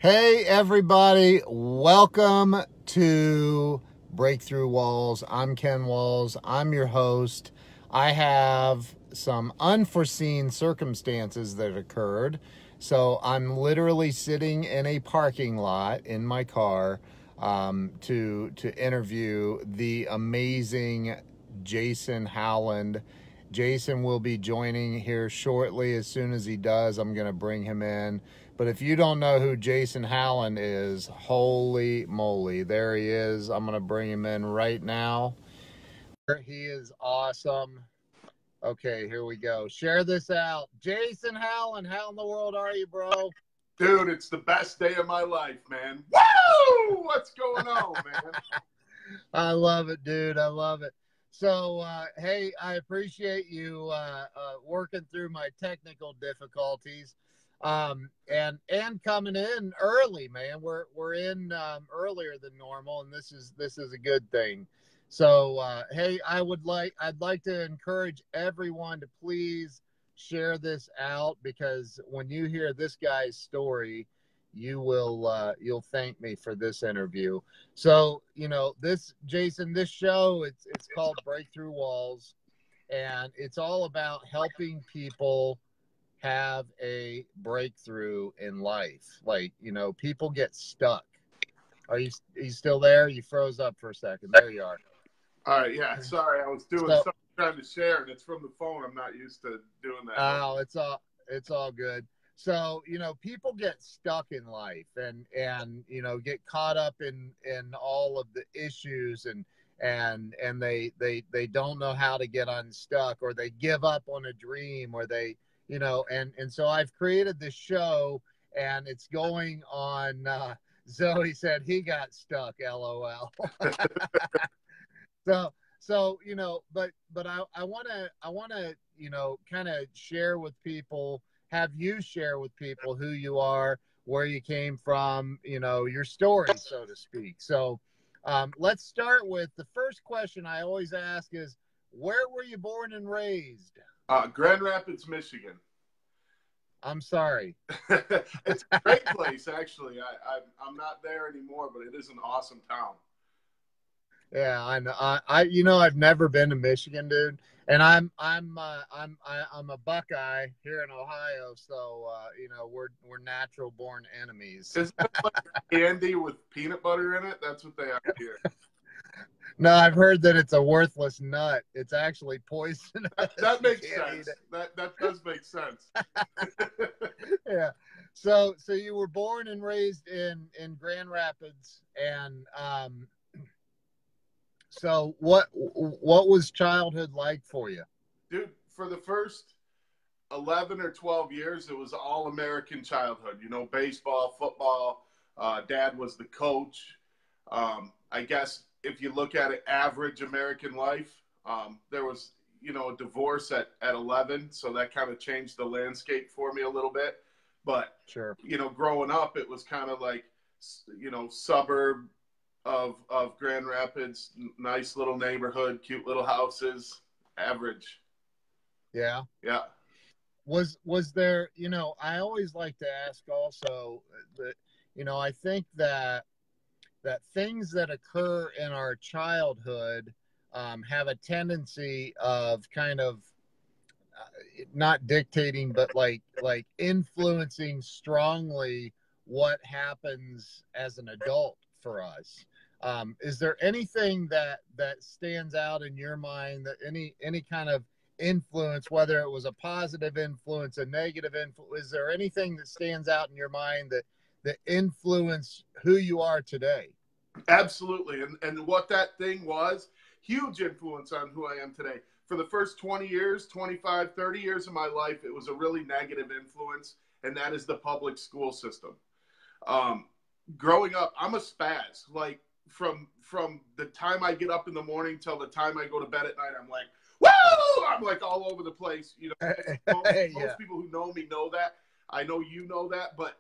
Hey everybody, welcome to Breakthrough Walls. I'm Ken Walls. I'm your host. I have some unforeseen circumstances that occurred. So I'm literally sitting in a parking lot in my car to interview the amazing Jason Howland. Jason will be joining here shortly. As soon as he does, I'm going to bring him in. But if you don't know who Jason Howland is, holy moly, there he is. I'm going to bring him in right now. He is awesome. Okay, here we go. Share this out. Jason Howland, how in the world are you, bro? Dude, it's the best day of my life, man. Woo! What's going on, man? I love it, dude. I love it. So, hey, I appreciate you working through my technical difficulties, and coming in early, man. We're in earlier than normal, and this is a good thing. So, hey, I'd like to encourage everyone to please share this out, because when you hear this guy's story, you'll thank me for this interview. So, Jason, this show, it's called Breakthrough Walls, and it's all about helping people have a breakthrough in life. Like, people get stuck. Are you still there? You froze up for a second. There you are. All right, yeah. Sorry, I was doing something trying to share, and it's from the phone. I'm not used to doing that. Oh, it's all good. So, people get stuck in life and get caught up in all of the issues, and they don't know how to get unstuck, or they give up on a dream, or they, and so I've created this show, and it's going on. Zoe said he got stuck, LOL. So, but I want to, kind of share with people, have you share with people who you are, where you came from, your story, so to speak. So, let's start with the first question I always ask is, where were you born and raised? Grand Rapids, Michigan. I'm sorry. It's a great place, actually. I'm not there anymore, but it is an awesome town. Yeah, I know. I've never been to Michigan, dude, and I'm a Buckeye here in Ohio, so we're natural born enemies. Isn't it like candy with peanut butter in it? That's what they have here. No, I've heard that it's a worthless nut. It's actually poisonous. That makes sense. That does make sense. Yeah. So you were born and raised in Grand Rapids, and so what was childhood like for you? Dude, for the first 11 or 12 years, it was all American childhood. Baseball, football. Dad was the coach. I guess if you look at it, average American life. There was, a divorce at 11, so that kind of changed the landscape for me a little bit. But, Sure. Growing up, it was kind of like, suburb of Grand Rapids, nice little neighborhood, cute little houses, average. Yeah. Yeah. Was there, I always like to ask also that, I think that things that occur in our childhood have a tendency of kind of not dictating, but like influencing strongly what happens as an adult for us. Is there anything that stands out in your mind, that any kind of influence, whether it was a positive influence, a negative influence, is there anything that stands out in your mind that influence who you are today? Absolutely. And what that thing was, huge influence on who I am today. For the first 20 years, 25, 30 years of my life, it was a really negative influence, and that is the public school system. Growing up, I'm a spaz. Like, from the time I get up in the morning till the time I go to bed at night, I'm like, woo! I'm like all over the place. Most people who know me know that. I know you know that, but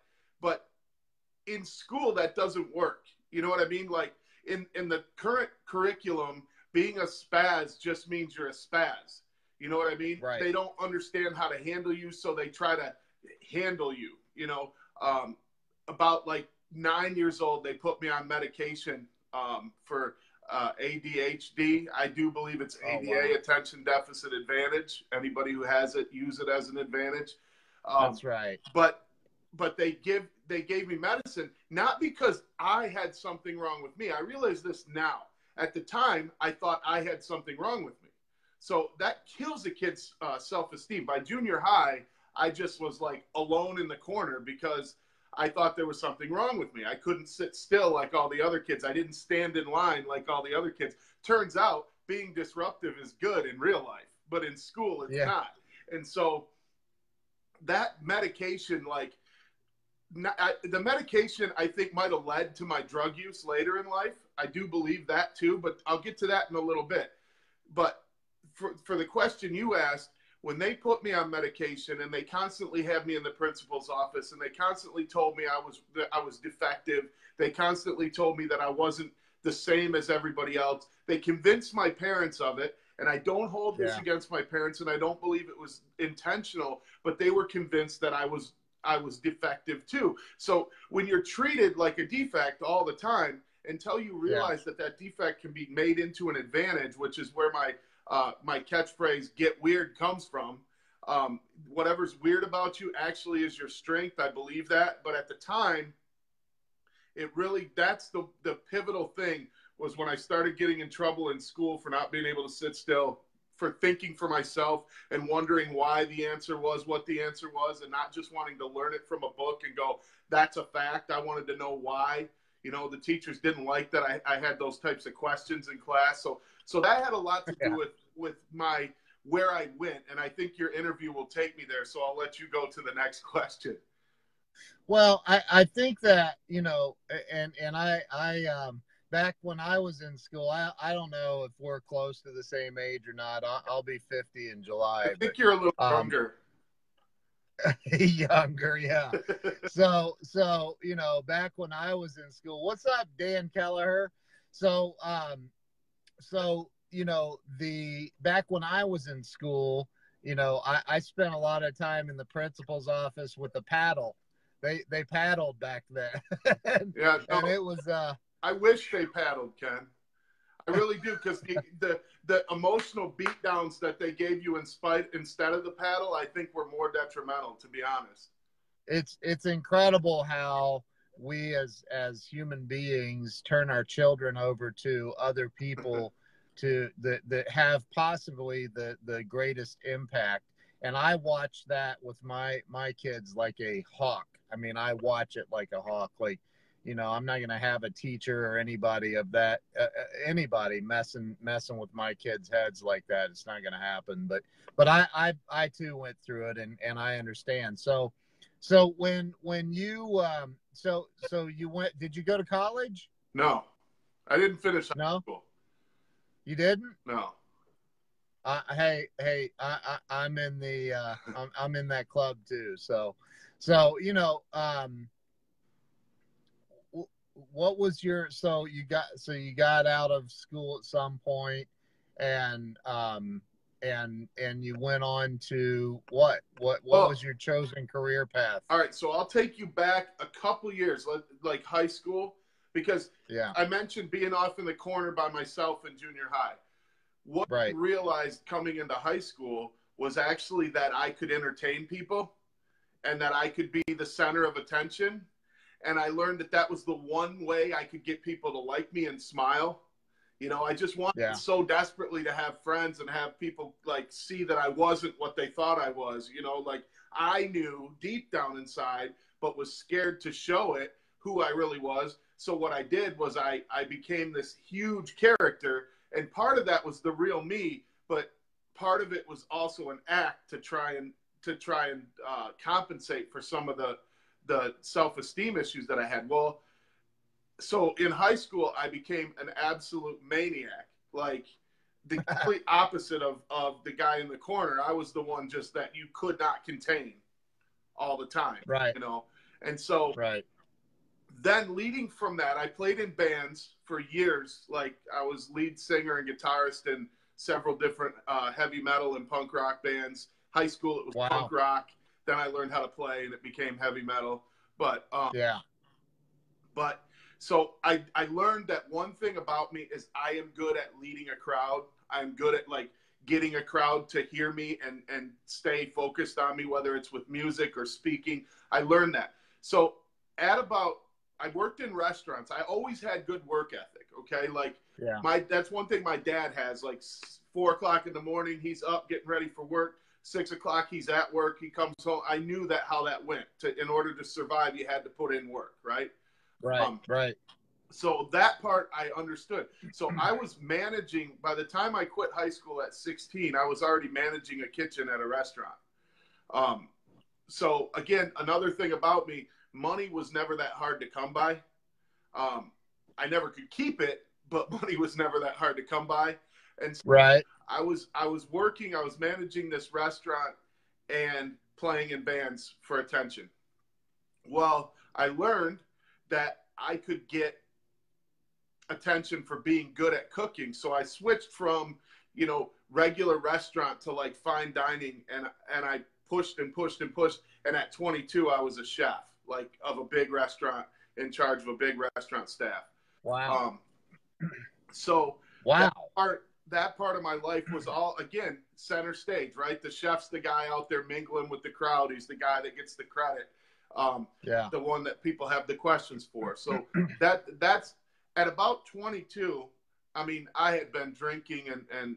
in school that doesn't work. You know what I mean? Like in the current curriculum, being a spaz just means you're a spaz. You know what I mean? Right. They don't understand how to handle you, so they try to handle you. about like 9 years old, they put me on medication for ADHD. I do believe it's ADA, attention deficit advantage. Anybody who has it, use it as an advantage. That's right. But they gave me medicine, not because I had something wrong with me. I realize this now. At the time, I thought I had something wrong with me. So that kills a kid's self-esteem. By junior high, I just was like alone in the corner because I thought there was something wrong with me. I couldn't sit still like all the other kids. I didn't stand in line like all the other kids. Turns out being disruptive is good in real life, but in school it's not. And so that medication, like the medication, I think might have led to my drug use later in life. I do believe that too, but I'll get to that in a little bit. But for the question you asked, when they put me on medication and they constantly had me in the principal's office and they constantly told me I was defective, they constantly told me that I wasn't the same as everybody else. They convinced my parents of it, and I don't hold this against my parents, and I don't believe it was intentional, but they were convinced that I was defective too. So when you're treated like a defect all the time, until you realize that defect can be made into an advantage, which is where my catchphrase "get weird" comes from. Whatever's weird about you actually is your strength. I believe that. But at the time, that's the pivotal thing, was when I started getting in trouble in school for not being able to sit still, for thinking for myself and wondering why the answer was what the answer was, and not just wanting to learn it from a book and go, that's a fact. I wanted to know why. You know, the teachers didn't like that I had those types of questions in class. So that had a lot to do with where I went. And I think your interview will take me there. So I'll let you go to the next question. Well, I think that, you know, and I back when I was in school, I don't know if we're close to the same age or not. I'll be 50 in July. I think you're a little younger. Younger, yeah. So, you know, back when I was in school, what's up, Dan Kelleher? So, you know, back when I was in school, you know, I spent a lot of time in the principal's office with the paddle. They paddled back then. and it was, I wish they paddled, Ken. I really do, because the emotional beatdowns that they gave you instead of the paddle, I think were more detrimental, to be honest. It's incredible how we as human beings turn our children over to other people that have possibly the greatest impact. And I watch that with my kids like a hawk. I mean, I watch it like a hawk. Like, you know, I'm not going to have a teacher or anybody of that, anybody messing with my kids' heads like that. It's not going to happen. But I too went through it, and I understand. So when you so you went, did you go to college? No, I didn't finish high school. You didn't? No. Hey, I'm in the I'm in that club too. So you know, what was your, so you got out of school at some point, and you went on to what was your chosen career path? All right, so I'll take you back a couple years, like high school, because I mentioned being off in the corner by myself in junior high. What I realized coming into high school was actually that I could entertain people and that I could be the center of attention. And I learned that was the one way I could get people to like me and smile. You know, I just wanted so desperately to have friends and have people like see that I wasn't what they thought I was. You know, like I knew deep down inside, but was scared to show it, who I really was. So what I did was I became this huge character, and part of that was the real me, but part of it was also an act to try and compensate for some of the self-esteem issues that I had. Well, so in high school, I became an absolute maniac, like the complete opposite of the guy in the corner. I was the one just that you could not contain all the time, you know? And so then leading from that, I played in bands for years. Like I was lead singer and guitarist in several different heavy metal and punk rock bands. High school, it was punk rock. Then I learned how to play and it became heavy metal. But But so I learned that one thing about me is I am good at leading a crowd. I'm good at like getting a crowd to hear me and stay focused on me, whether it's with music or speaking. I learned that. So I worked in restaurants. I always had good work ethic. Okay. Like that's one thing my dad has, like 4 o'clock in the morning, he's up getting ready for work. 6 o'clock, he's at work. He comes home. I knew how that went. In order to survive, you had to put in work. Right. Right. So that part I understood. So I was managing, by the time I quit high school at 16, I was already managing a kitchen at a restaurant. So again, another thing about me, money was never that hard to come by. I never could keep it, but money was never that hard to come by. And so I was working, I was managing this restaurant and playing in bands for attention. Well, I learned that I could get attention for being good at cooking. So I switched from, regular restaurant to like fine dining, and I pushed and pushed and pushed. And at 22, I was a chef, like of a big restaurant, in charge of a big restaurant staff. Wow. That part of my life was all, again, center stage, right? The chef's the guy out there mingling with the crowd. He's the guy that gets the credit. The one that people have the questions for. So that's at about 22. I mean, I had been drinking and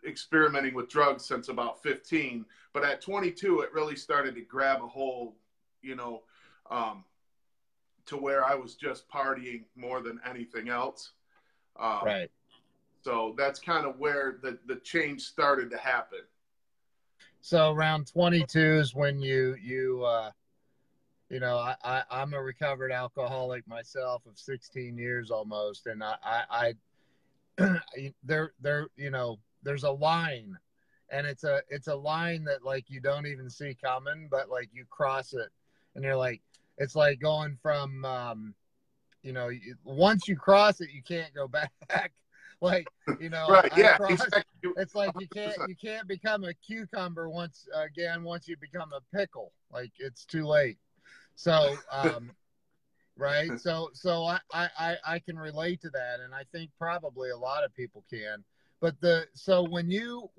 experimenting with drugs since about 15, but at 22, it really started to grab a hold, to where I was just partying more than anything else. Right. So that's kind of where the change started to happen. So around 22 is when I'm a recovered alcoholic myself of 16 years almost. And there's a line, and it's a line that like you don't even see coming, but like you cross it and you're like, it's like going from, once you cross it, you can't go back. Like, right. Exactly. It's like you can't become a cucumber once you become a pickle. Like it's too late. So, right. So I can relate to that. And I think probably a lot of people can, but when you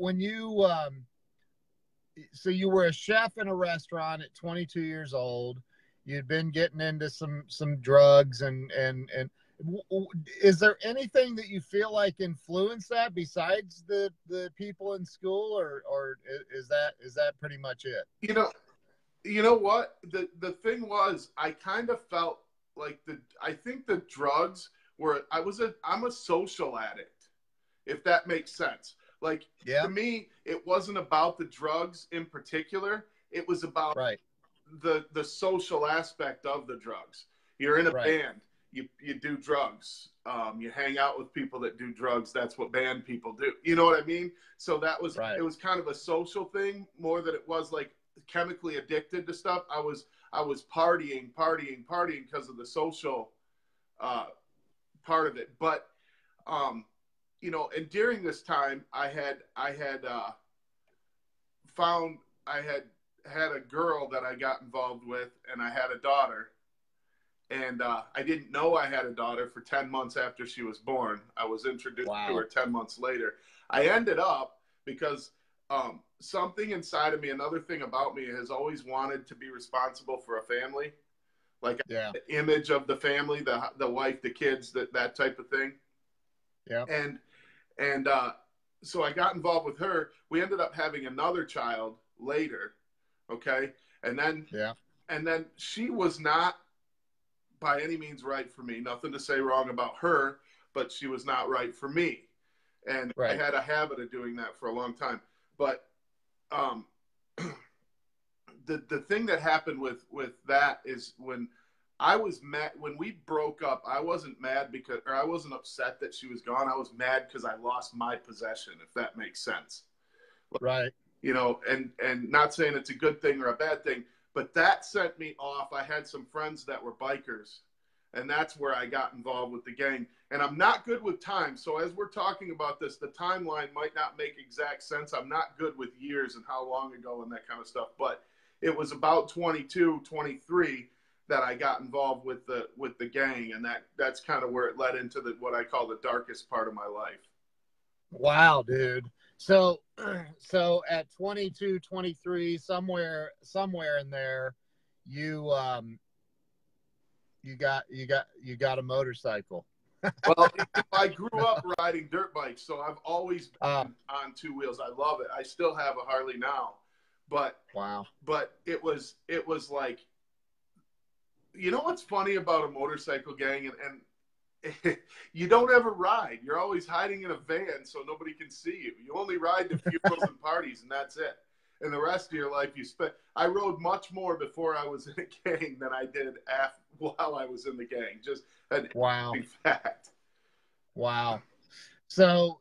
you were a chef in a restaurant at 22 years old, you'd been getting into some drugs and is there anything that you feel like influenced that besides the people in school, or is that pretty much it? You know what? The thing was, I kind of felt like I think the drugs were, I'm a social addict, if that makes sense. Like, to me, it wasn't about the drugs in particular. It was about the social aspect of the drugs. You're in a band. You do drugs. You hang out with people that do drugs. That's what band people do. You know what I mean? So that was, it was kind of a social thing more than it was like chemically addicted to stuff. I was partying because of the social part of it. But, and during this time I had a girl that I got involved with, and I had a daughter. And I didn't know I had a daughter for 10 months after she was born. I was introduced to her 10 months later. I ended up, because something inside of me, another thing about me, has always wanted to be responsible for a family. Like the image of the family, the wife, the kids, that type of thing. Yeah. And so I got involved with her. We ended up having another child later. Okay. And then she was not by any means right for me. Nothing to say wrong about her, but she was not right for me. And I had a habit of doing that for a long time. But the thing that happened with that is when I was mad, when we broke up, I wasn't mad I wasn't upset that she was gone. I was mad because I lost my possession, if that makes sense. Right. And not saying it's a good thing or a bad thing, but that sent me off. I had some friends that were bikers, and that's where I got involved with the gang. And I'm not good with time. So as we're talking about this, the timeline might not make exact sense. I'm not good with years and how long ago and that kind of stuff. But it was about 22, 23 that I got involved with the gang, and that's kind of where it led into what I call the darkest part of my life. Wow, dude. So at 22, 23, somewhere in there, you you got a motorcycle. Well, I grew up riding dirt bikes, so I've always been on two wheels. I love it. I still have a Harley now, but wow. But it was like, you know what's funny about a motorcycle gang, and you don't ever ride. You're always hiding in a van so nobody can see you. You only ride to funerals and parties, and that's it. And the rest of your life you spent. I rode much more before I was in a gang than I did while I was in the gang. Just an interesting fact. Wow. So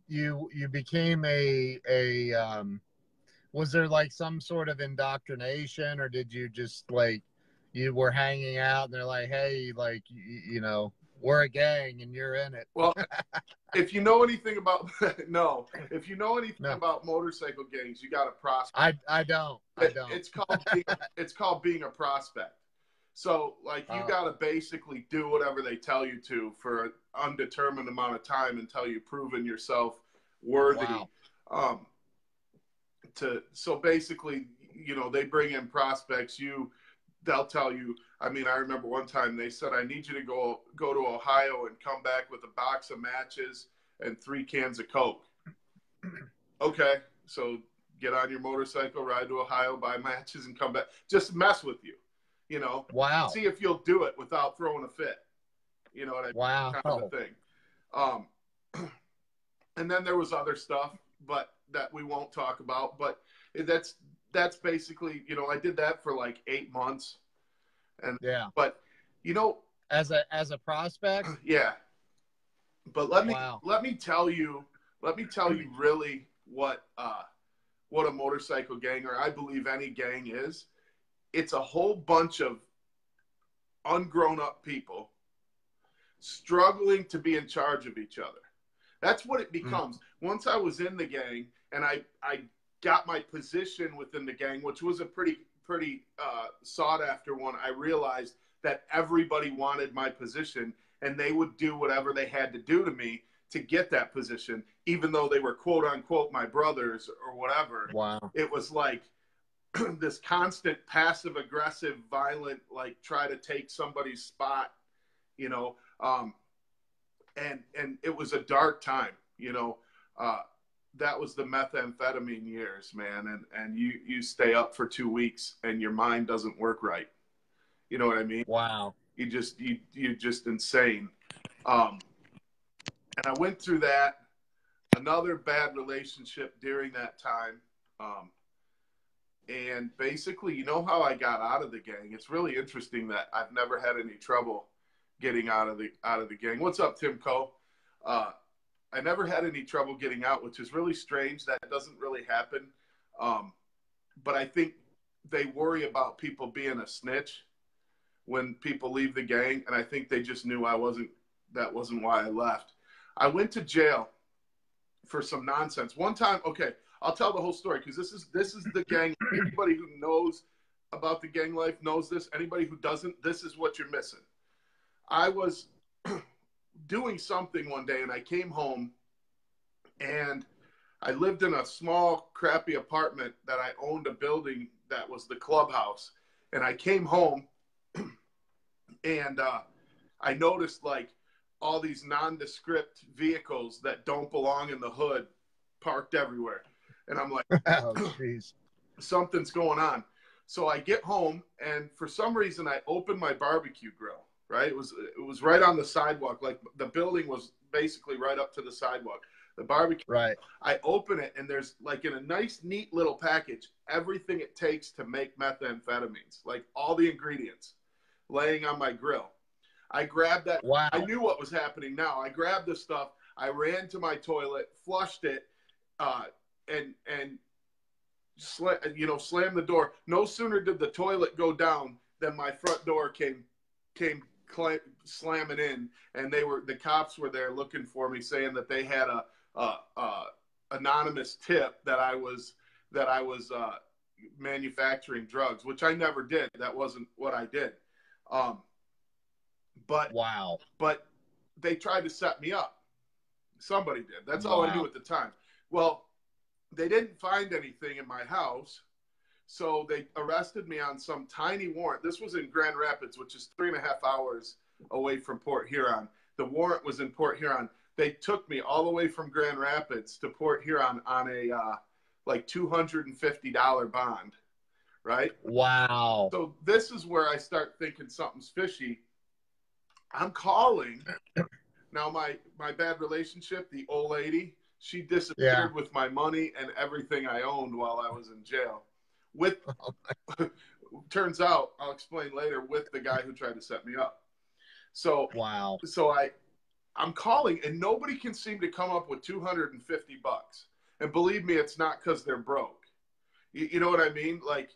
you became a was there like some sort of indoctrination, or did you just like you were hanging out and they're like, hey, like you know, we're a gang and you're in it? Well, if you know anything about if you know anything about motorcycle gangs, you got a prospect. I don't. It's called being a prospect. So like you got to basically do whatever they tell you to for an undetermined amount of time until you've proven yourself worthy. Wow. So basically, you know, they bring in prospects. They'll tell you. I mean, I remember one time they said, I need you to go to Ohio and come back with a box of matches and 3 cans of Coke. Okay, so get on your motorcycle, ride to Ohio, buy matches, and come back. Just mess with you, you know. Wow. See if you'll do it without throwing a fit. You know what I mean? Wow. Kind of a thing. And then there was other stuff, but that we won't talk about. But that's basically, you know, I did that for like 8 months. And but you know, as a prospect, yeah. But let me tell you really what a motorcycle gang, or I believe any gang is. It's a whole bunch of ungrown up people struggling to be in charge of each other. That's what it becomes. Once I was in the gang and I got my position within the gang, which was a pretty sought after one, I realized that everybody wanted my position and they would do whatever they had to do to me to get that position, even though they were quote unquote my brothers or whatever. Wow. It was like this constant passive aggressive, violent, like try to take somebody's spot, you know, and it was a dark time, you know. That was the methamphetamine years, man. And you stay up for 2 weeks and your mind doesn't work right. You know what I mean? Wow. You're just insane. And I went through that, another bad relationship during that time. And basically, you know how I got out of the gang? It's really interesting that I've never had any trouble getting out of the gang. What's up, Tim Coe? I never had any trouble getting out, which is really strange. That doesn't really happen. But I think they worry about people being a snitch when people leave the gang. And I think they just knew that wasn't why I left. I went to jail for some nonsense. One time, okay, I'll tell the whole story because this is the gang. Anybody who knows about the gang life knows this. Anybody who doesn't, this is what you're missing. I was doing something one day and I came home and I lived in a small crappy apartment that I owned a building that was the clubhouse. And I came home and I noticed like all these nondescript vehicles that don't belong in the hood parked everywhere. And I'm like, oh, geez. Something's going on. So I get home and for some reason I open my barbecue grill. Right, it was right on the sidewalk. Like the building was basically right up to the sidewalk. The barbecue. Right. I open it and there's like in a nice, neat little package everything it takes to make methamphetamines, like all the ingredients, laying on my grill. I grabbed that. Wow. I knew what was happening. Now I grabbed the stuff. I ran to my toilet, flushed it, and slammed the door. No sooner did the toilet go down than my front door came slamming in, and the cops were there looking for me, saying that they had a anonymous tip that I was manufacturing drugs, which I never did. That wasn't what I did. But wow. But they tried to set me up. Somebody did. That's all I Wow. knew at the time. Well, they didn't find anything in my house, so they arrested me on some tiny warrant. This was in Grand Rapids, which is 3.5 hours away from Port Huron. The warrant was in Port Huron. They took me all the way from Grand Rapids to Port Huron on a like $250 bond, right? Wow. So this is where I start thinking something's fishy. I'm calling. Now, my bad relationship, the old lady, she disappeared with my money and everything I owned while I was in jail. With turns out, I'll explain later, with the guy who tried to set me up. So wow. So I'm calling, and nobody can seem to come up with $250. And believe me, it's not because they're broke. You know what I mean? Like,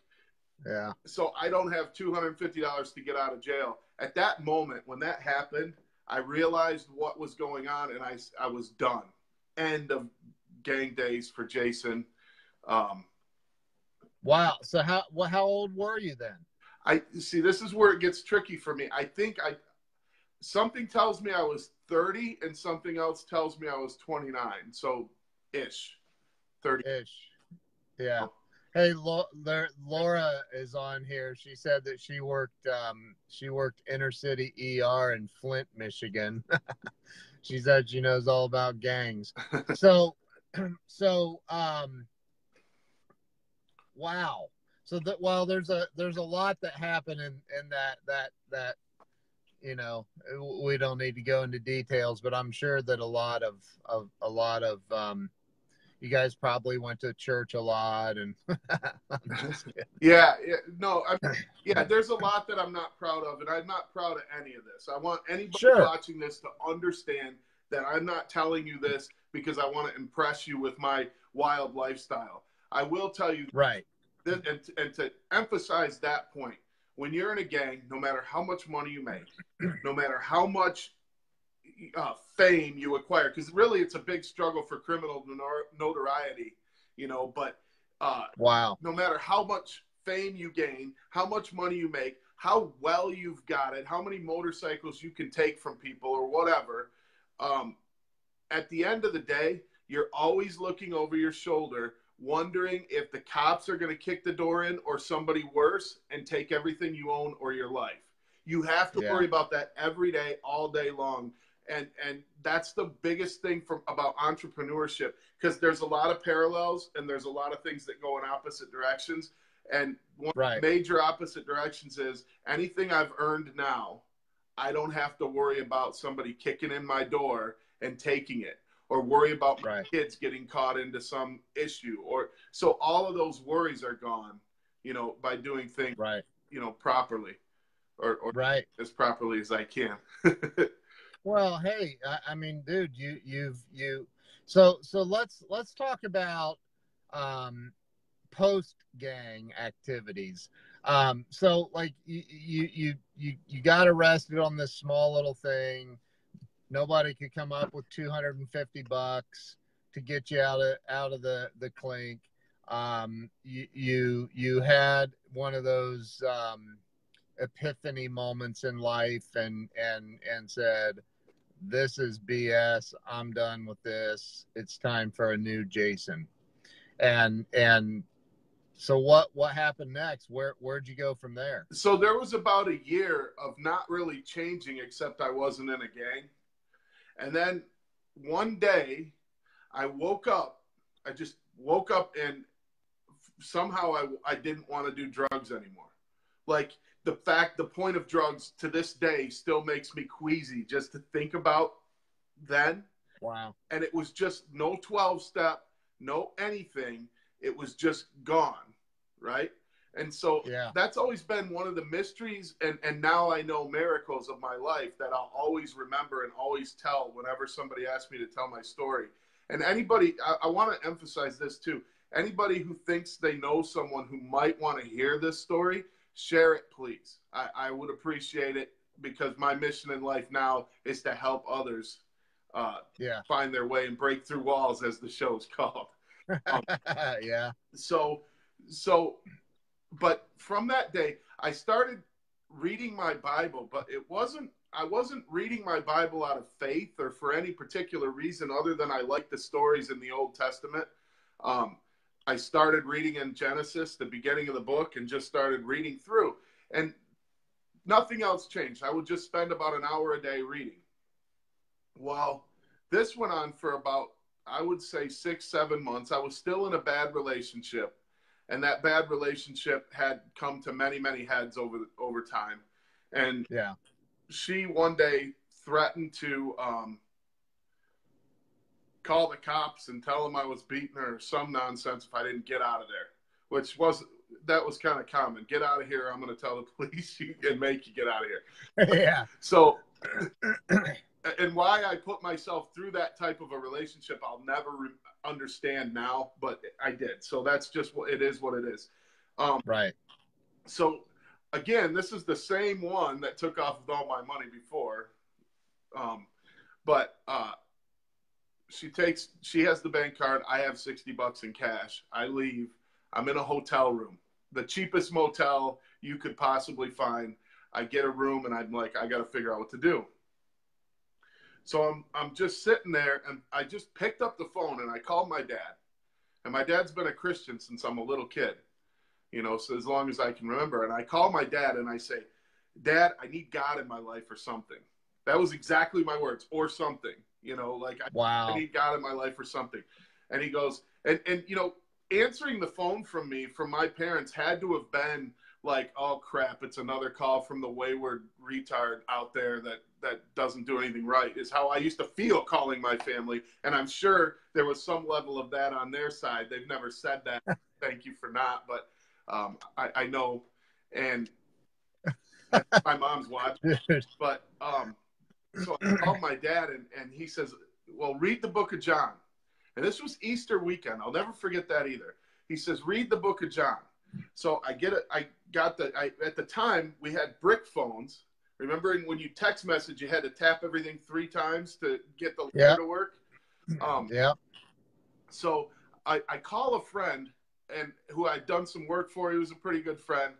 yeah. So I don't have $250 to get out of jail. At that moment, when that happened, I realized what was going on, and I was done. End of gang days for Jason. Wow. So how old were you then? I see. This is where it gets tricky for me. I think something tells me I was 30, and something else tells me I was 29. So, 30. Yeah. Hey, Laura is on here. She said that she worked inner city ER in Flint, Michigan. She said she knows all about gangs. So wow. So there's a lot that happened in that you know, we don't need to go into details, but I'm sure that a lot of you guys probably went to church a lot, and yeah, there's a lot that I'm not proud of, and I'm not proud of any of this. I want anybody watching this to understand that I'm not telling you this because I want to impress you with my wild lifestyle. I will tell you, right, and to emphasize that point, when you're in a gang, no matter how much money you make, no matter how much fame you acquire, because really it's a big struggle for criminal notoriety, you know, but wow, no matter how much fame you gain, how much money you make, how well you've got it, how many motorcycles you can take from people or whatever, at the end of the day, you're always looking over your shoulder, wondering if the cops are going to kick the door in or somebody worse and take everything you own or your life. You have to worry about that every day, all day long. And that's the biggest thing about entrepreneurship, because there's a lot of parallels and there's a lot of things that go in opposite directions. And one of the major opposite directions is anything I've earned now, I don't have to worry about somebody kicking in my door and taking it, or worry about my kids getting caught into some issue. So all of those worries are gone, you know, by doing things, you know, properly or as properly as I can. Well, hey, I mean, dude, so let's talk about post gang activities. So like you got arrested on this small little thing. Nobody could come up with $250 to get you out of the clink. You had one of those epiphany moments in life and said, this is BS. I'm done with this. It's time for a new Jason. And so what happened next? Where'd you go from there? So there was about a year of not really changing, except I wasn't in a gang. And then one day I woke up. I just woke up, and somehow I didn't want to do drugs anymore. Like, the point of drugs to this day still makes me queasy just to think about then. Wow. And it was just no 12-step, no anything. It was just gone, right? And so that's always been one of the mysteries, and now I know miracles of my life that I'll always remember and always tell whenever somebody asks me to tell my story. And anybody, I want to emphasize this too, anybody who thinks they know someone who might want to hear this story, share it, please. I would appreciate it, because my mission in life now is to help others find their way and break through walls, as the show's called. Yeah. So So, but from that day, I started reading my Bible, but I wasn't reading my Bible out of faith or for any particular reason other than I like the stories in the Old Testament. I started reading in Genesis, the beginning of the book, and just started reading through. And nothing else changed. I would just spend about an hour a day reading. Well, this went on for about, I would say, 6-7 months. I was still in a bad relationship. And that bad relationship had come to many, many heads over time. And yeah, she one day threatened to call the cops and tell them I was beating her or some nonsense if I didn't get out of there, that was kind of common. Get out of here. I'm going to tell the police and make you get out of here. yeah. So, and why I put myself through that type of a relationship, I'll never understand now, but I did. So that's just what it is. Right. So again, this is the same one that took off with all my money before. But she has the bank card. I have $60 in cash. I leave. I'm in a hotel room, the cheapest motel you could possibly find. I get a room and I'm like, I got to figure out what to do. So I'm just sitting there, and I just picked up the phone and I called my dad. And my dad's been a Christian since I'm a little kid, so as long as I can remember. And I call my dad and I say, Dad, I need God in my life or something. That was exactly my words, or something, Wow. I need God in my life or something. And he goes, and answering the phone from my parents had to have been like, oh crap, it's another call from the wayward retard out there that doesn't do anything right, is how I used to feel calling my family. And I'm sure there was some level of that on their side. They've never said that. Thank you for not, but I know. And my mom's watching. But so I called my dad and he says, well, read the book of John. And this was Easter weekend. I'll never forget that either. He says, read the book of John. So at the time we had brick phones. Remember when you text message, you had to tap everything 3 times to get the letter to work. Yeah. So I call a friend and who I'd done some work for. He was a pretty good friend.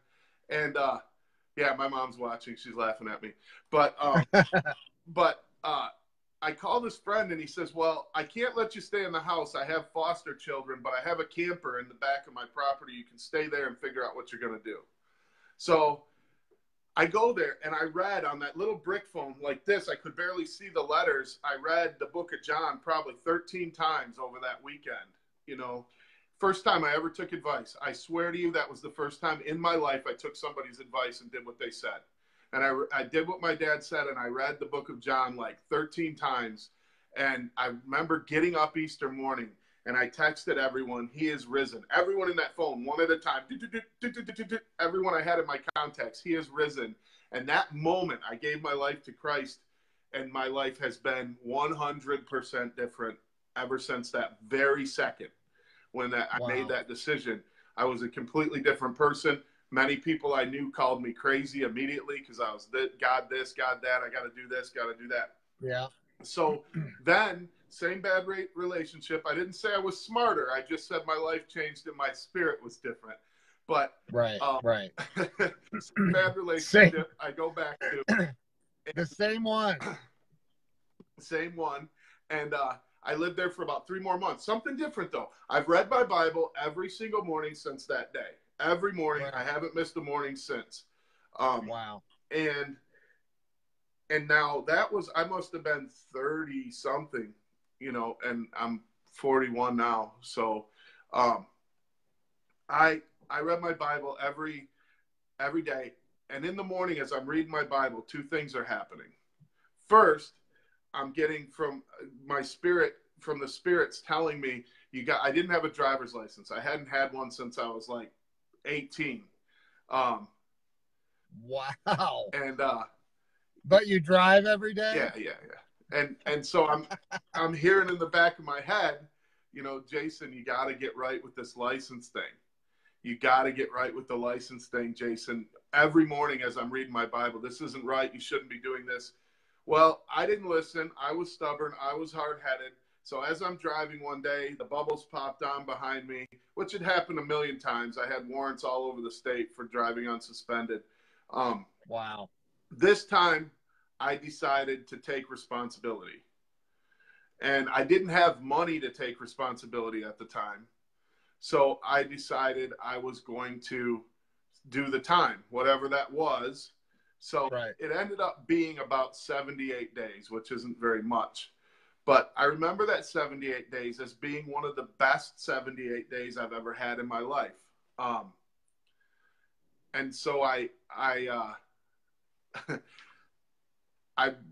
And yeah, my mom's watching. She's laughing at me. But I call this friend and he says, well, I can't let you stay in the house. I have foster children, but I have a camper in the back of my property. You can stay there and figure out what you're going to do. So I go there and I read on that little brick phone like this. I could barely see the letters. I read the book of John probably 13 times over that weekend. First time I ever took advice. I swear to you, that was the first time in my life I took somebody's advice and did what they said. And I did what my dad said, and I read the book of John like 13 times. And I remember getting up Easter morning, and I texted everyone, he is risen. Everyone in that phone, one at a time. Everyone I had in my contacts, he is risen. And that moment, I gave my life to Christ, and my life has been 100% different ever since that very second when I made that decision. I was a completely different person. Many people I knew called me crazy immediately because I was God this, God that. I got to do this, got to do that. Yeah. So then, same bad relationship. I didn't say I was smarter. I just said my life changed and my spirit was different. But right. Bad relationship. I go back to the same one. Same one, and I lived there for about 3 more months. Something different though. I've read my Bible every single morning since that day. Every morning. Wow. I haven't missed a morning since. Wow. And now I must have been 30 something, and I'm 41 now. So, I read my Bible every day. And in the morning, as I'm reading my Bible, 2 things are happening. First, I'm getting from the spirits telling me I didn't have a driver's license. I hadn't had one since I was like 18. Wow. And but you drive every day? Yeah. And so I'm hearing in the back of my head, Jason, you got to get right with this license thing. You got to get right with the license thing, Jason. Every morning as I'm reading my Bible, this isn't right. You shouldn't be doing this. Well, I didn't listen. I was stubborn. I was hard-headed. So as I'm driving one day, the bubbles popped on behind me, which had happened a million times. I had warrants all over the state for driving unsuspended. Wow. This time, I decided to take responsibility. And I didn't have money to take responsibility at the time. So I decided I was going to do the time, whatever that was. So It ended up being about 78 days, which isn't very much. But I remember that 78 days as being one of the best 78 days I've ever had in my life. And so I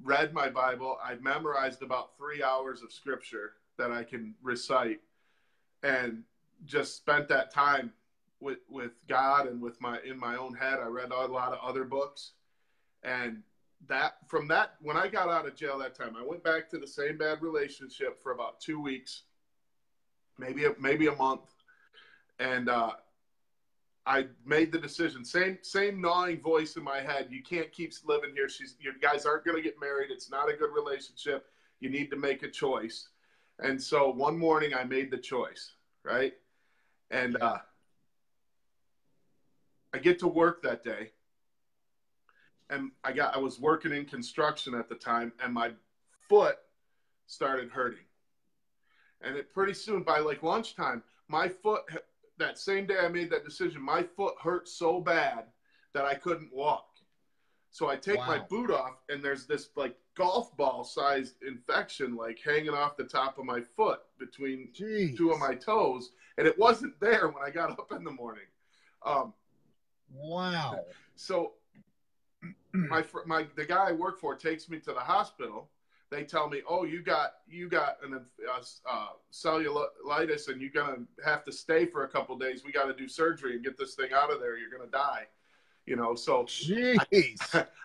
read my Bible. I memorized about 3 hours of scripture that I can recite, and just spent that time with God and in my own head. I read a lot of other books, and when I got out of jail that time, I went back to the same bad relationship for about 2 weeks, maybe a month, and I made the decision. Same gnawing voice in my head. You can't keep living here. You guys aren't going to get married. It's not a good relationship. You need to make a choice. And so one morning I made the choice, right? And I get to work that day. And I was working in construction at the time, and my foot started hurting. And pretty soon, by like lunchtime, my foot, that same day I made that decision, my foot hurt so bad that I couldn't walk. So I take my boot off, and there's this like golf ball sized infection like hanging off the top of my foot between two of my toes. And it wasn't there when I got up in the morning. Wow. So the guy I work for takes me to the hospital. They tell me, "Oh, you got an cellulitis, and you're gonna have to stay for a couple days. We got to do surgery and get this thing out of there. You're gonna die." So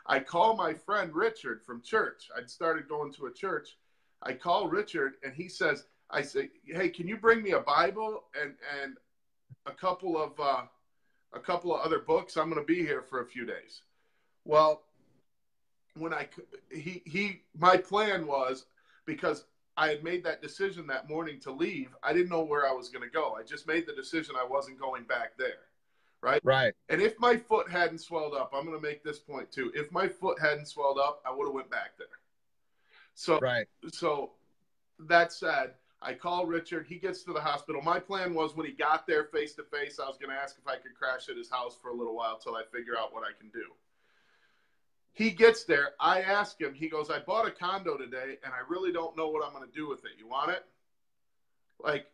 I call my friend Richard from church. I'd started going to a church. I call Richard, and he says, "I say, hey, can you bring me a Bible and a couple of other books? I'm gonna be here for a few days." Well, when my plan was, because I had made that decision that morning to leave, I didn't know where I was going to go. I just made the decision I wasn't going back there. Right. And if my foot hadn't swelled up, I'm going to make this point too. If my foot hadn't swelled up, I would have went back there. So that said, I call Richard. He gets to the hospital. My plan was, when he got there face to face, I was going to ask if I could crash at his house for a little while till I figure out what I can do. He gets there. I ask him. He goes, "I bought a condo today, and I really don't know what I'm going to do with it. You want it?" Like,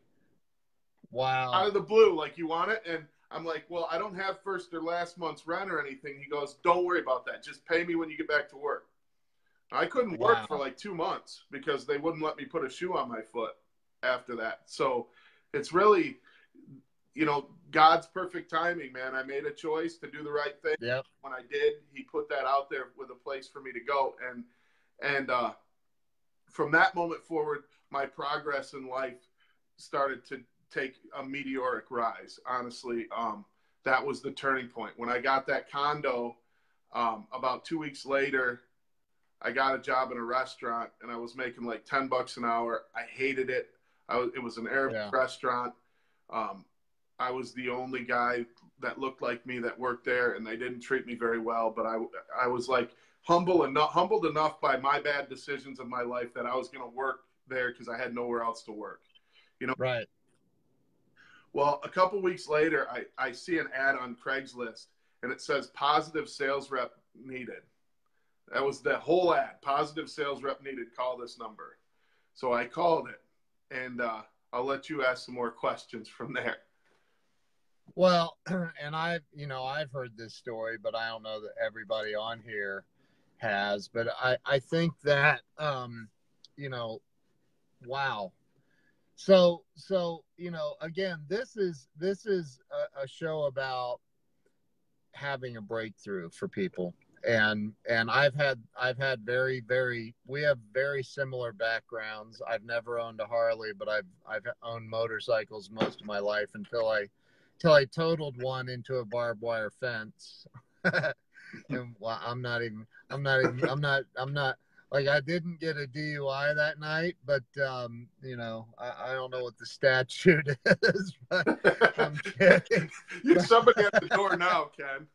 wow. Out of the blue, like, "You want it?" And I'm like, "Well, I don't have first or last month's rent or anything." He goes, "Don't worry about that. Just pay me when you get back to work." I couldn't work for like 2 months because they wouldn't let me put a shoe on my foot after that. So it's really, God's perfect timing, man. I made a choice to do the right thing. Yep. When I did, he put that out there with a place for me to go. And from that moment forward, my progress in life started to take a meteoric rise. Honestly, that was the turning point. When I got that condo, about 2 weeks later, I got a job in a restaurant, and I was making like $10 an hour. I hated it. It was an Arab restaurant. I was the only guy that looked like me that worked there, and they didn't treat me very well. But I was like humbled enough by my bad decisions of my life that I was going to work there because I had nowhere else to work. Right. Well, a couple weeks later, I see an ad on Craigslist, and it says positive sales rep needed. That was the whole ad. Positive sales rep needed. Call this number. So I called it, and I'll let you ask some more questions from there. Well, and I've heard this story, but I don't know that everybody on here has. But I think that, wow. So again, this is a show about having a breakthrough for people, and I've had we have very similar backgrounds. I've never owned a Harley, but I've owned motorcycles most of my life until I totaled one into a barbed wire fence. And, well, I'm not Like I didn't get a DUI that night, but you know, I don't know what the statute is, but I'm kidding. You're somebody at the door now, Ken.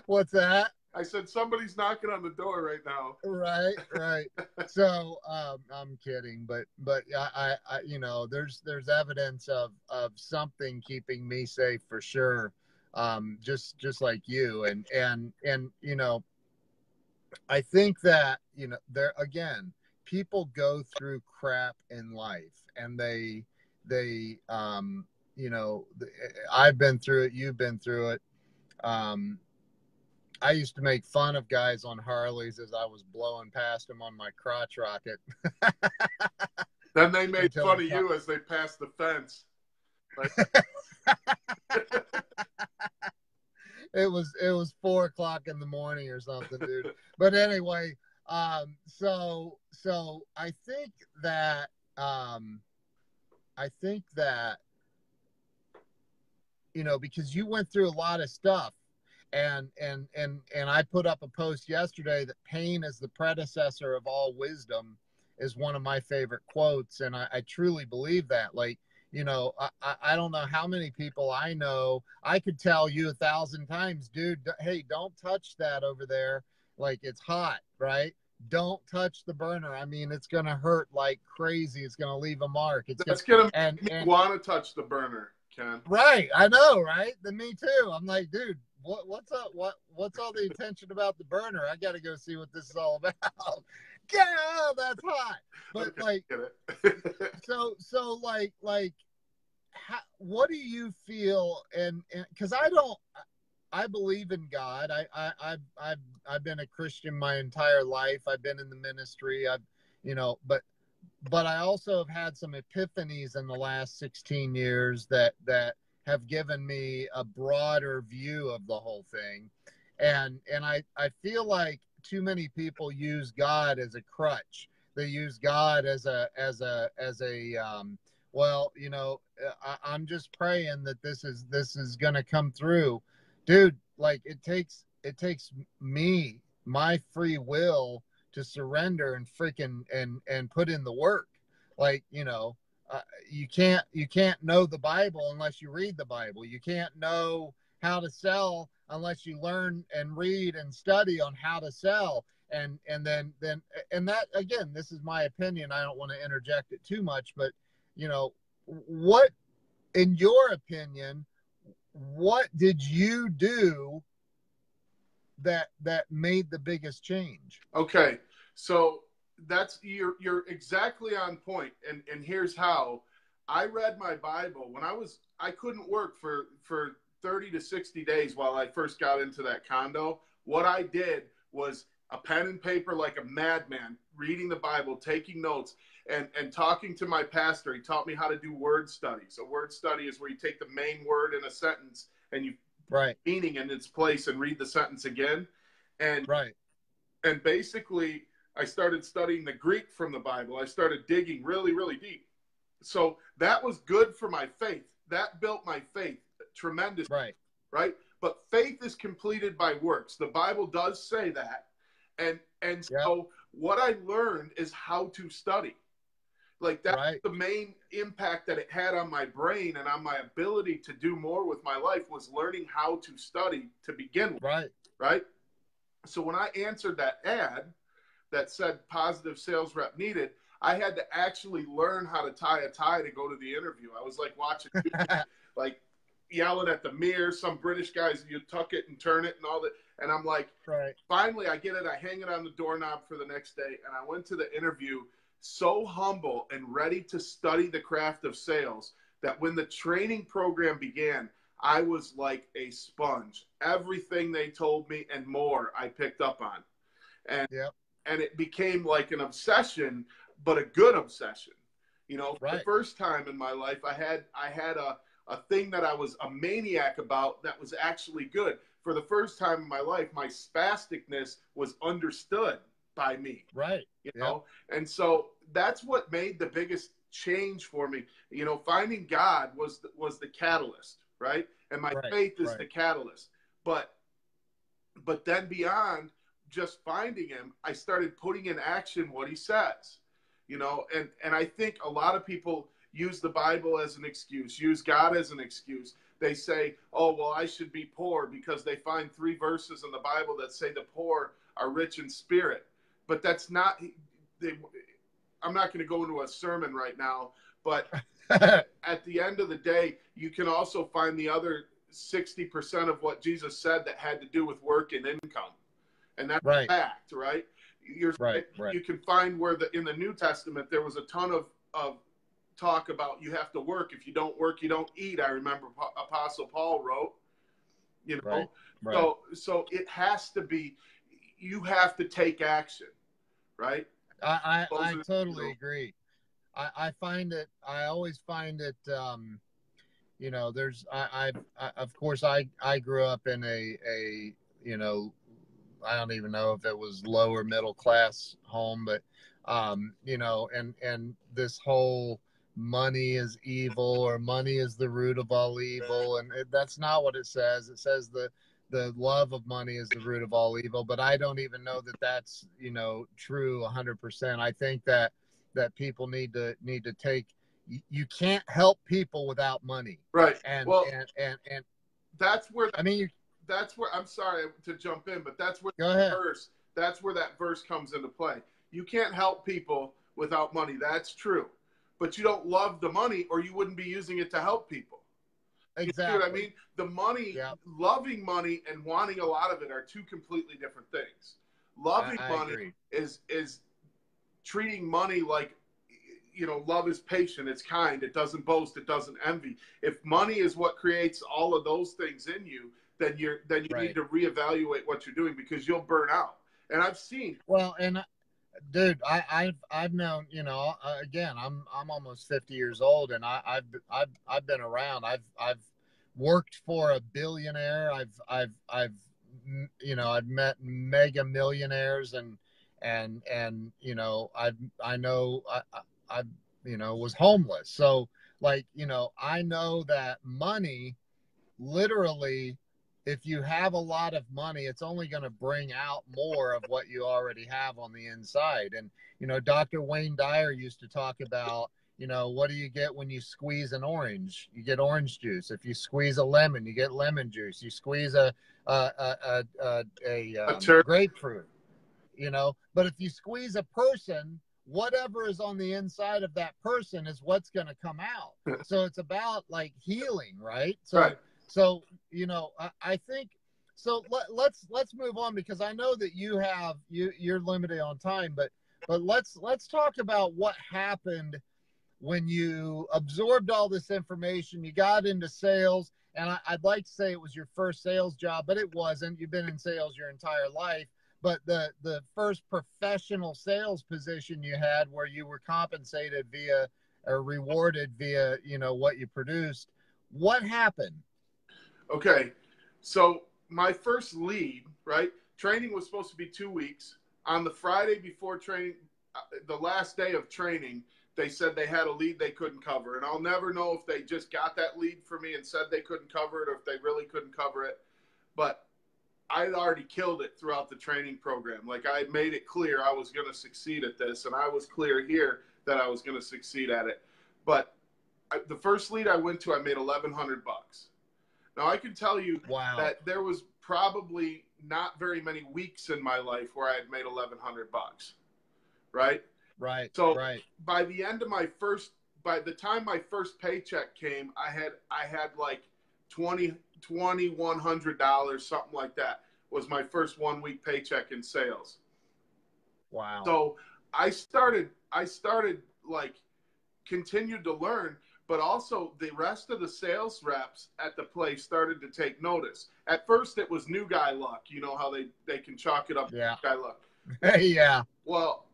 What's that? I said somebody's knocking on the door right now. Right, right. So I'm kidding, but I you know, there's evidence of something keeping me safe for sure. Just like you, and you know, I think that, you know, there again, people go through crap in life, and they you know, I've been through it, you've been through it. Um, I used to make fun of guys on Harleys as I was blowing past them on my crotch rocket. Then they made Until fun the of you as they passed the fence. Like, it was 4 o'clock in the morning or something, dude. But anyway, so I think that you know, because you went through a lot of stuff, and I put up a post yesterday that pain is the predecessor of all wisdom is one of my favorite quotes, and I truly believe that. Like, you know, I don't know how many people I know. I could tell you 1,000 times, dude, hey, don't touch that over there. Like, it's hot, right? Don't touch the burner. I mean, it's going to hurt like crazy. It's going to leave a mark. that's going to and, make me and want to touch the burner, Ken. right. I know, right? Then me too. I'm like, dude, what's up? What's all the attention about the burner? I got to go see what this is all about. Yeah, that's hot. But Okay, like, get it. so like, what do you feel? And because I believe in God. I've been a Christian my entire life. I've been in the ministry. You know, but I also have had some epiphanies in the last 16 years that have given me a broader view of the whole thing. And I feel like too many people use God as a crutch. They use God as a well, you know, I'm just praying that this is going to come through, dude. Like it takes me, my free will, to surrender and freaking and put in the work. Like, you know, you can't know the Bible unless you read the Bible. You can't know how to sell unless you learn and read and study on how to sell. And then that, again, this is my opinion. I don't want to interject it too much, but you know, what, in your opinion, what did you do that made the biggest change? Okay, so that's you're exactly on point, and here's how. I read my Bible when I couldn't work for 30 to 60 days while I first got into that condo. What I did was a pen and paper like a madman, reading the Bible, taking notes, and talking to my pastor. He taught me how to do word study. So word study is where you take the main word in a sentence and you right meaning in its place and read the sentence again. And right and basically I started studying the Greek from the Bible. I started digging really, really deep. So that was good for my faith. That built my faith tremendously. Right? But faith is completed by works. The Bible does say that. And so what I learned is how to study. Like that's the main impact that it had on my brain and on my ability to do more with my life, was learning how to study to begin with. Right? So when I answered that ad that said positive sales rep needed, I had to actually learn how to tie a tie to go to the interview. I was like watching like yelling at the mirror, some British guys, you tuck it and turn it and all that. And I'm like, finally I get it. I hang it on the doorknob for the next day. And I went to the interview so humble and ready to study the craft of sales that when the training program began, I was like a sponge. Everything they told me and more I picked up on. And it became like an obsession, but a good obsession. You know, the first time in my life, I had a thing that I was a maniac about that was actually good. For the first time in my life, my spasticness was understood by me. You know, and so that's what made the biggest change for me. You know, finding God was the catalyst, right? And my faith is the catalyst. But then beyond just finding him, I started putting in action what he says, you know, and I think a lot of people use the Bible as an excuse, use God as an excuse. They say, oh, well, I should be poor because they find 3 verses in the Bible that say the poor are rich in spirit. But that's not, I'm not going to go into a sermon right now, but at the end of the day, you can also find the other 60% of what Jesus said that had to do with work and income. And that's a fact, right? You can find where in the New Testament, there was a ton of talk about you have to work. If you don't work, you don't eat. I remember Apostle Paul wrote, you know, so it has to be, you have to take action, right? I totally agree. I find it, I always find it, you know, there's, of course, I grew up in a, you know, I don't even know if it was lower middle class home, but, you know, and this whole money is evil or money is the root of all evil. And that's not what it says. It says the love of money is the root of all evil, but I don't even know that that's, you know, true 100%. I think that people need to take, you can't help people without money. Right. And, well, and that's where, I mean, that's where, I'm sorry to jump in, but that's where that's where that verse comes into play. You can't help people without money. That's true. But you don't love the money or you wouldn't be using it to help people. Exactly. You see what I mean? The money, loving money and wanting a lot of it are 2 completely different things. Loving money is treating money like, you know, love is patient, it's kind, it doesn't boast, it doesn't envy. If money is what creates all of those things in you, then you need to reevaluate what you're doing because you'll burn out. And I've seen. Well, and dude, I've known, you know, again, I'm almost 50 years old, and I've been around. I've worked for a billionaire. I've you know, I've met mega millionaires, and you know, I know I you know, was homeless. So, like, you know, I know that money, literally, if you have a lot of money, it's only going to bring out more of what you already have on the inside. And, you know, Dr. Wayne Dyer used to talk about, you know, what do you get when you squeeze an orange? You get orange juice. If you squeeze a lemon, you get lemon juice. You squeeze a grapefruit, you know. But if you squeeze a person, whatever is on the inside of that person is what's going to come out. So it's about like healing, right? So, you know, I think, so let's move on, because I know that you're limited on time, but let's talk about what happened when you absorbed all this information. You got into sales, and I'd like to say it was your first sales job, but it wasn't. You've been in sales your entire life. But the first professional sales position you had, where you were compensated via or rewarded via, you know, what you produced, what happened? Okay, so my first lead, right? Training was supposed to be 2 weeks. On the Friday before training, the last day of training, they said they had a lead they couldn't cover. And I'll never know if they just got that lead for me and said they couldn't cover it, or if they really couldn't cover it. But I'd already killed it throughout the training program. Like, I made it clear I was going to succeed at this, and I was clear here that I was going to succeed at it. But the first lead I went to, I made $1,100. Now, I can tell you that there was probably not very many weeks in my life where I had made $1,100, right? Right. So by the end of by the time my first paycheck came, I had like $2,100, something like that, was my first 1 week paycheck in sales. Wow. So I started like, continued to learn. But also the rest of the sales reps at the place started to take notice. At first it was new guy luck. You know how they can chalk it up to new guy luck. Yeah. Well,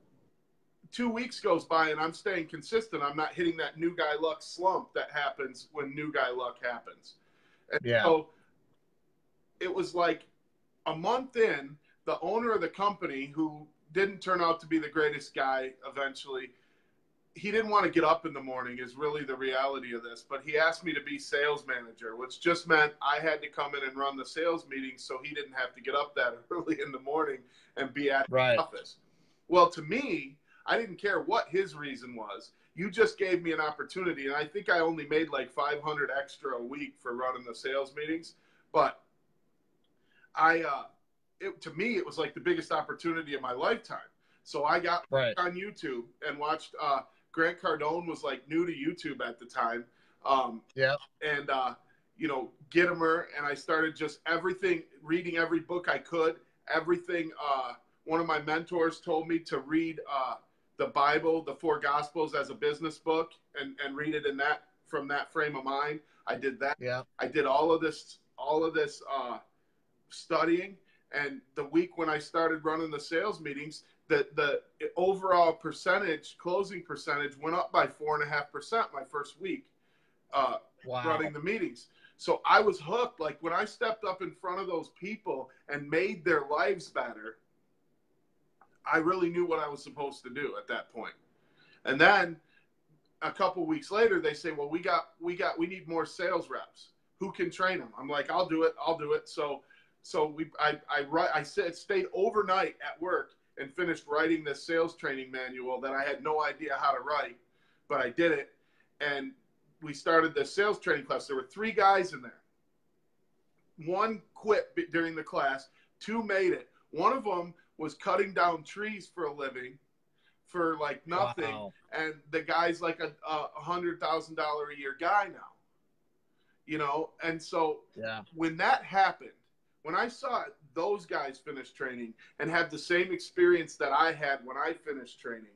2 weeks goes by and I'm staying consistent. I'm not hitting that new guy luck slump that happens when new guy luck happens. And so it was like a month in, the owner of the company, who didn't turn out to be the greatest guy eventually, he didn't want to get up in the morning, is really the reality of this. But he asked me to be sales manager, which just meant I had to come in and run the sales meetings, so he didn't have to get up that early in the morning and be at the office. Well, to me, I didn't care what his reason was. You just gave me an opportunity, and I think I only made like 500 extra a week for running the sales meetings. But to me, it was like the biggest opportunity of my lifetime. So I got on YouTube and watched. Grant Cardone was like new to YouTube at the time. And you know, Gittimer, and I started just reading every book I could. Everything. One of my mentors told me to read the Bible, the 4 Gospels, as a business book, and read it from that frame of mind. I did that. I did all of this studying, and the week when I started running the sales meetings, the overall closing percentage went up by 4.5% my first week running the meetings. So I was hooked. Like when I stepped up in front of those people and made their lives better, I really knew what I was supposed to do at that point. And then a couple weeks later, they say, well, we need more sales reps. Who can train them? I'm like, I'll do it. So I stayed overnight at work and finished writing this sales training manual that I had no idea how to write, but I did it. And we started the sales training class. There were 3 guys in there. 1 quit during the class. 2 made it. One of them was cutting down trees for a living for like nothing. Wow. And the guy's like a $100,000 a year guy now, you know? And so when that happened, when I saw those guys finish training and have the same experience that I had when I finished training,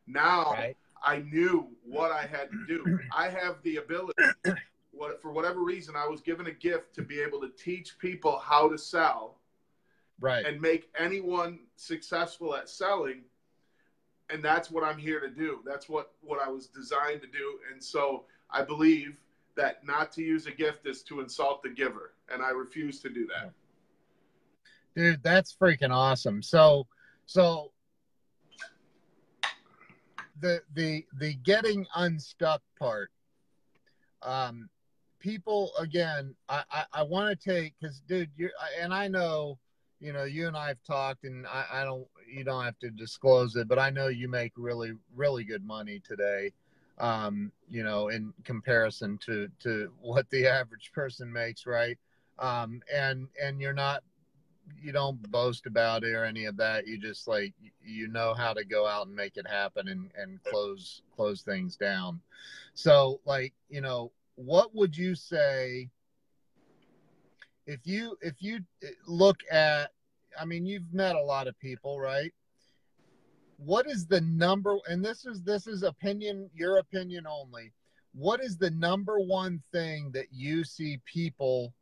now I knew what I had to do. I have the ability, for whatever reason, I was given a gift to be able to teach people how to sell and make anyone successful at selling. And that's what I'm here to do. That's what I was designed to do. And so I believe that not to use a gift is to insult the giver. And I refuse to do that. Dude, that's freaking awesome. So the getting unstuck part, people, again, I want to take, because dude, and I know, you know, you and I have talked, and you don't have to disclose it, but I know you make really, really good money today, you know, in comparison to what the average person makes. Right. And you don't boast about it or any of that. You just like, you know how to go out and make it happen and close things down. So like, you know, what would you say if you look at, I mean, you've met a lot of people, right? What is the number, and this is opinion, your opinion only. What is the number one thing that you see people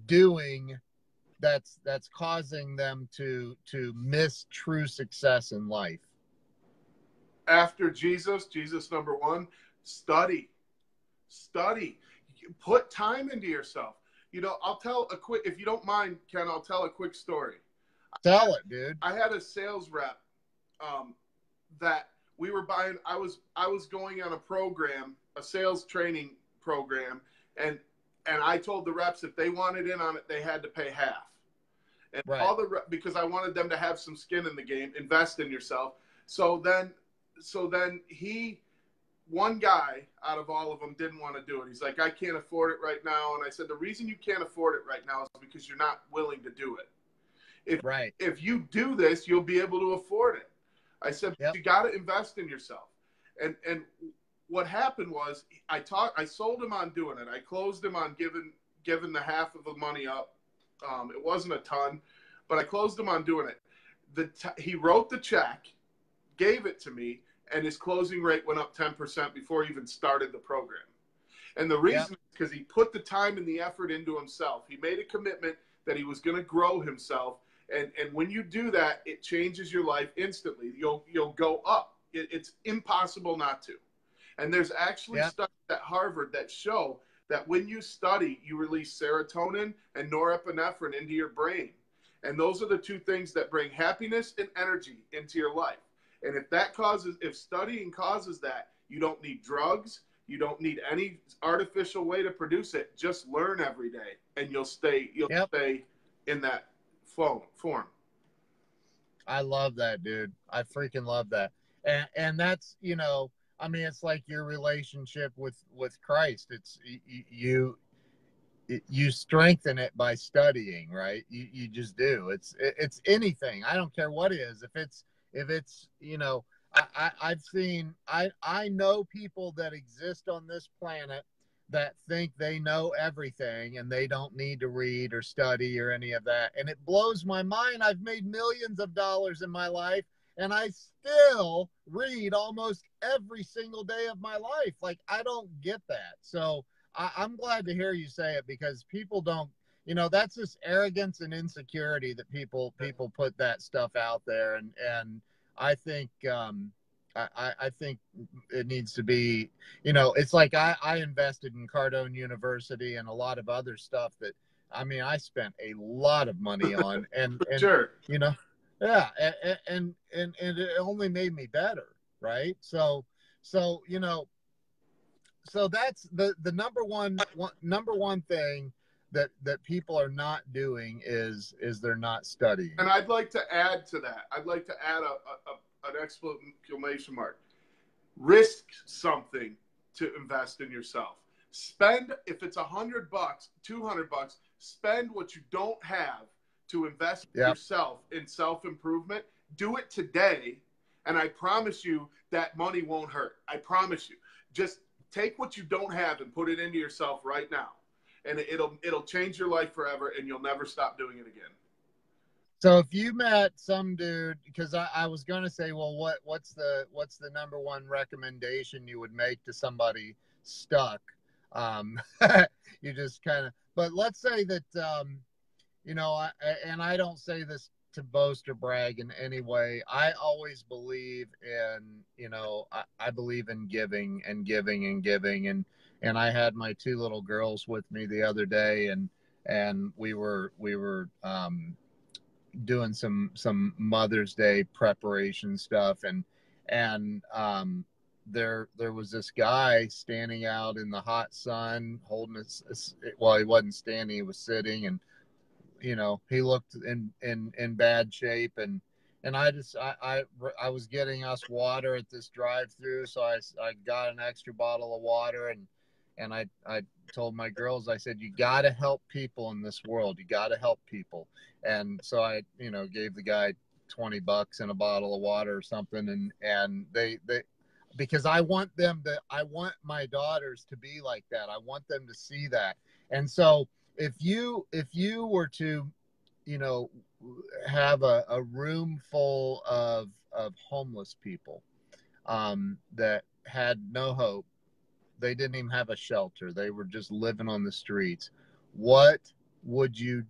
doing that's causing them to miss true success in life? After Jesus, number 1, study. Put time into yourself. You know, I'll tell a quick, if you don't mind, Ken, I'll tell a quick story. Tell it, dude. I had a sales rep that we were buying. I was going on a program, a sales training program, and I told the reps if they wanted in on it, they had to pay half. And because I wanted them to have some skin in the game, invest in yourself. So then one guy out of all of them didn't want to do it. He's like, I can't afford it right now. And I said, the reason you can't afford it right now is because you're not willing to do it. If you do this, you'll be able to afford it. I said, you got to invest in yourself. And what happened was I sold him on doing it. I closed him on giving the half of the money up. It wasn't a ton, but I closed him on doing it. He wrote the check, gave it to me, and his closing rate went up 10% before he even started the program. And the reason is because he put the time and the effort into himself. He made a commitment that he was going to grow himself. And when you do that, it changes your life instantly. You'll go up. It's impossible not to. And there's actually studies at Harvard that show that when you study, you release serotonin and norepinephrine into your brain. And those are the 2 things that bring happiness and energy into your life. And if studying causes that, you don't need drugs, you don't need any artificial way to produce it. Just learn every day, and you'll stay in that form. I love that, dude. I freaking love that. And that's, you know, I mean, it's like your relationship with Christ. It's you strengthen it by studying, right? You just do. It's anything. I don't care what it is. If it's you know, I've seen I know people that exist on this planet that think they know everything and they don't need to read or study or any of that. And it blows my mind. I've made millions of dollars in my life and I still read almost every single day of my life. Like, I don't get that. So I'm glad to hear you say it, because people don't, you know, that's just arrogance and insecurity that people put that stuff out there. And I think, I think it needs to be, you know, it's like I invested in Cardone University and a lot of other stuff that, I mean, I spent a lot of money on, and Sure. you know, yeah, and it only made me better, right? So you know, so that's the number one thing that people are not doing is they're not studying. And I'd like to add to that. I'd like to add an exclamation mark. Risk something to invest in yourself. Spend, if it's $100, $200, spend what you don't have to invest in yourself in self-improvement. Do it today, and I promise you that money won't hurt. I promise you. Just take what you don't have and put it into yourself right now, and it'll change your life forever, and you'll never stop doing it again. So if you met some dude, because I was going to say, well, what's the number one recommendation you would make to somebody stuck? You just kind of, but let's say that, you know, and I don't say this to boast or brag in any way. I always believe in, you know, I believe in giving and giving and giving. And I had my two little girls with me the other day, and we were, doing some Mother's Day preparation stuff, and there was this guy standing out in the hot sun holding his, well, he wasn't standing, he was sitting, and you know, he looked in bad shape, and I was getting us water at this drive-through, so I got an extra bottle of water, and I told my girls, I said, you got to help people in this world. You got to help people. And so I, you know, gave the guy $20 and a bottle of water or something. And they, because I want my daughters to be like that. I want them to see that. And so if you were to, you know, have a room full of homeless people, that had no hope, they didn't even have a shelter, they were just living on the streets, what would you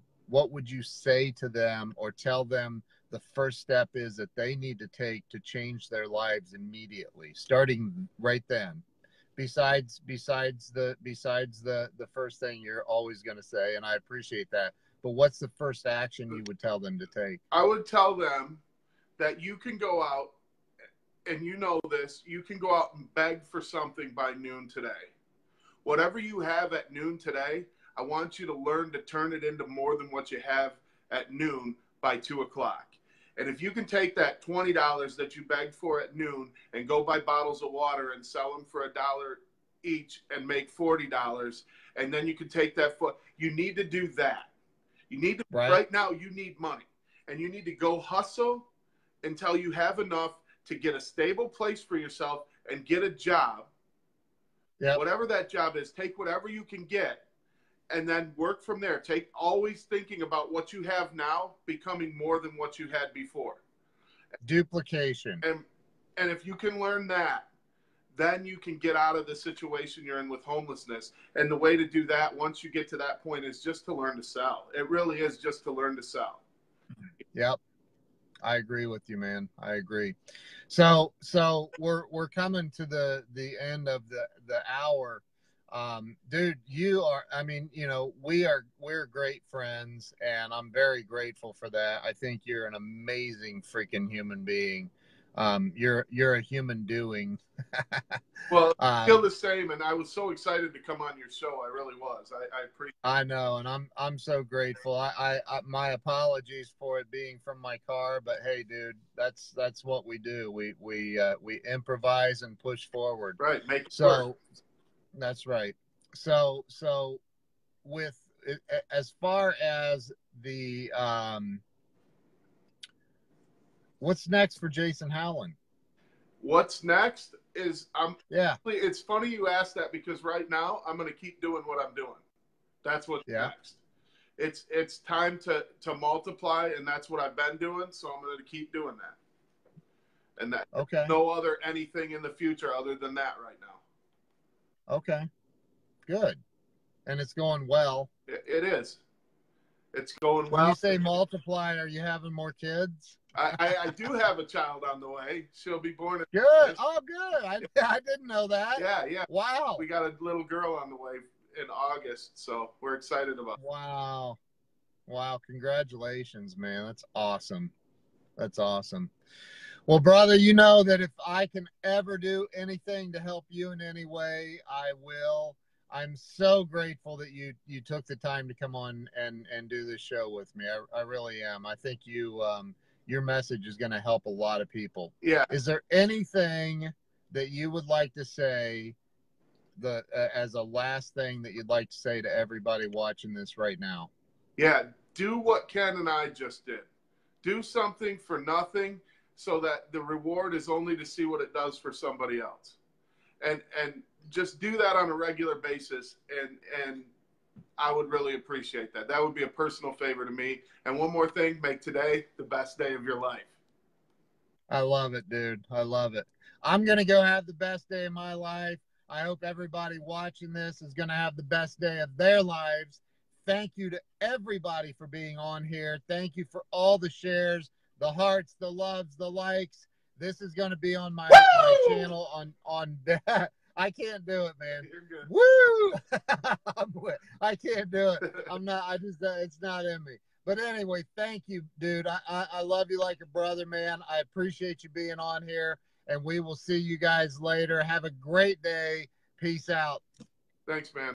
say to them, or tell them the first step is that they need to take to change their lives immediately, starting right then, besides the first thing you're always going to say, and I appreciate that, but what's the first action you would tell them to take? I would tell them that you can go out, and you know this, you can go out and beg for something by noon today. Whatever you have at noon today, I want you to learn to turn it into more than what you have at noon by 2 o'clock. And if you can take that $20 that you begged for at noon and go buy bottles of water and sell them for $1 each and make $40, and then you can take that you need to do that. You need to, right now, you need money, and you need to go hustle until you have enough to get a stable place for yourself and get a job. Yep. Whatever that job is, take whatever you can get and then work from there. Always thinking about what you have now becoming more than what you had before. Duplication. And if you can learn that, then you can get out of the situation you're in with homelessness. And the way to do that, once you get to that point, is just to learn to sell. It really is just to learn to sell. Yep. I agree with you, man. I agree. So we're coming to the end of the hour. Dude, you are, I mean, you know, we're great friends, and I'm very grateful for that. I think you're an amazing freaking human being. You're a human doing. Well, I feel the same, and I was so excited to come on your show. I really was. I appreciate. I know, and I'm so grateful. I my apologies for it being from my car, but hey, dude, that's what we do. We improvise and push forward. Right, make it so work. That's right. So with as far as the what's next for Jason Howland? What's next is yeah. It's funny you asked that, because right now I'm going to keep doing what I'm doing. That's what's next. It's time to multiply, and that's what I've been doing. So I'm going to keep doing that. And that no other anything in the future other than that right now. Okay, good. And it's going well. It is. It's going well. When you say multiply, are you having more kids? I do have a child on the way. She'll be born. Good. Oh, good. I didn't know that. Yeah. Wow. We got a little girl on the way in August, so we're excited about it. Wow. Congratulations, man. That's awesome. Well, brother, you know that if I can ever do anything to help you in any way, I will. I'm so grateful that you took the time to come on and do this show with me. I really am. I think your message is going to help a lot of people. Yeah. Is there anything that you would like to say as a last thing that you'd like to say to everybody watching this right now? Yeah. Do what Ken and I just did. Do something for nothing, so that the reward is only to see what it does for somebody else. And just do that on a regular basis, and I would really appreciate that. That would be a personal favor to me. And one more thing, make today the best day of your life. I love it, dude. I love it. I'm going to go have the best day of my life. I hope everybody watching this is going to have the best day of their lives. Thank you to everybody for being on here. Thank you for all the shares, the hearts, the loves, the likes. This is going to be on my channel on that. I can't do it, man. You're good. Woo! I can't do it. It's not in me. But anyway, thank you, dude. I love you like a brother, man. I appreciate you being on here, and we will see you guys later. Have a great day. Peace out. Thanks, man.